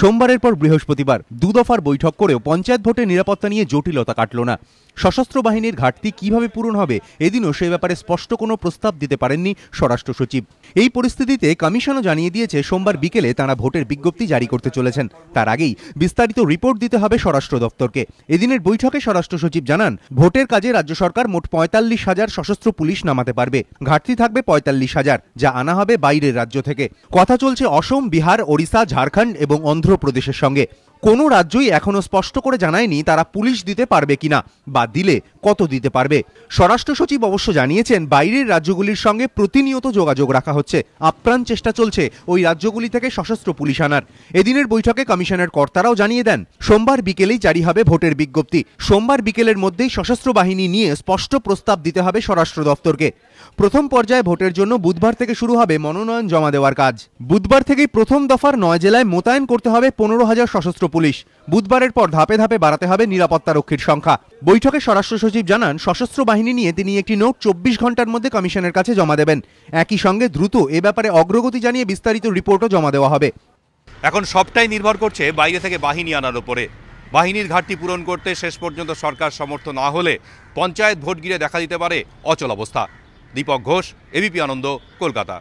সোমবারের পর বৃহস্পতিবার দুদফার বৈঠক করেও পঞ্চায়েত ভোটের নিরাপত্তা নিয়ে জটিলতা কাটল না। সশস্ত্র বাহিনীর ঘাটতি কিভাবে পূরণ হবে এদিনও সে ব্যাপারে স্পষ্ট কোনো প্রস্তাব দিতে পারেননি স্বরাষ্ট্র সচিব। এই পরিস্থিতিতে কমিশনও জানিয়ে দিয়েছে সোমবার বিকেলে তাঁরা ভোটের বিজ্ঞপ্তি জারি করতে চলেছেন। তার আগেই বিস্তারিত রিপোর্ট দিতে হবে স্বরাষ্ট্র দপ্তরকে। এদিনের বৈঠকে স্বরাষ্ট্র সচিব জানান, ভোটের কাজে রাজ্য সরকার মোট ৪৫,০০০ সশস্ত্র পুলিশ নামাতে পারবে। ঘাটতি থাকবে ৪৫,০০০, যা আনা হবে বাইরের রাজ্য থেকে। কথা চলছে অসম, বিহার, ওড়িশা, ঝাড়খণ্ড এবং অন্ধ্রপ্রদেশের সঙ্গে। কোনো রাজ্যই এখনো স্পষ্ট করে জানায়নি তারা পুলিশ দিতে পারবে কিনা বা দিলে কত দিতে পারবে। স্বরাষ্ট্র সচিব অবশ্য জানিয়েছেন, বাইরের রাজ্যগুলির সঙ্গে প্রতিনিয়ত যোগাযোগ রাখা হচ্ছে। আপ্রাণ চেষ্টা চলছে ওই রাজ্যগুলি থেকে সশস্ত্র পুলিশ আনার। এদিনের বৈঠকে কমিশনের কর্তারাও জানিয়ে দেন, সোমবার বিকেলেই জারি হবে ভোটের বিজ্ঞপ্তি। সোমবার বিকেলের মধ্যেই সশস্ত্র বাহিনী নিয়ে স্পষ্ট প্রস্তাব দিতে হবে স্বরাষ্ট্র দপ্তরকে। প্রথম পর্যায়ে ভোটের জন্য বুধবার থেকে শুরু হবে মনোনয়ন জমা দেওয়ার কাজ। বুধবার থেকেই প্রথম দফার ৯ জেলায় মোতায়েন করতে হবে ১৫,০০০ সশস্ত্র পুলিশ। বুধবারের পর ধাপে ধাপে বাড়াতে হবে নিরাপত্তা রক্ষীর সংখ্যা। বৈঠকে স্বরাষ্ট্র সচিব জানান, সশস্ত্র বাহিনী নিয়ে তিনি একটি নোট ২৪ ঘন্টার মধ্যে কমিশনের কাছে জমা দেবেন। একই সঙ্গে দ্রুত এ ব্যাপারে অগ্রগতি জানিয়ে বিস্তারিত রিপোর্টও জমা দেওয়া হবে। এখন সবটাই নির্ভর করছে বাইরে থেকে বাহিনী আনার উপরে। বাহিনীর ঘাটতি পূরণ করতে শেষ পর্যন্ত সরকার সমর্থ না হলে পঞ্চায়েত ভোট ঘিরে দেখা দিতে পারে অচল অবস্থা। দীপক ঘোষ, এবিপি আনন্দ, কলকাতা।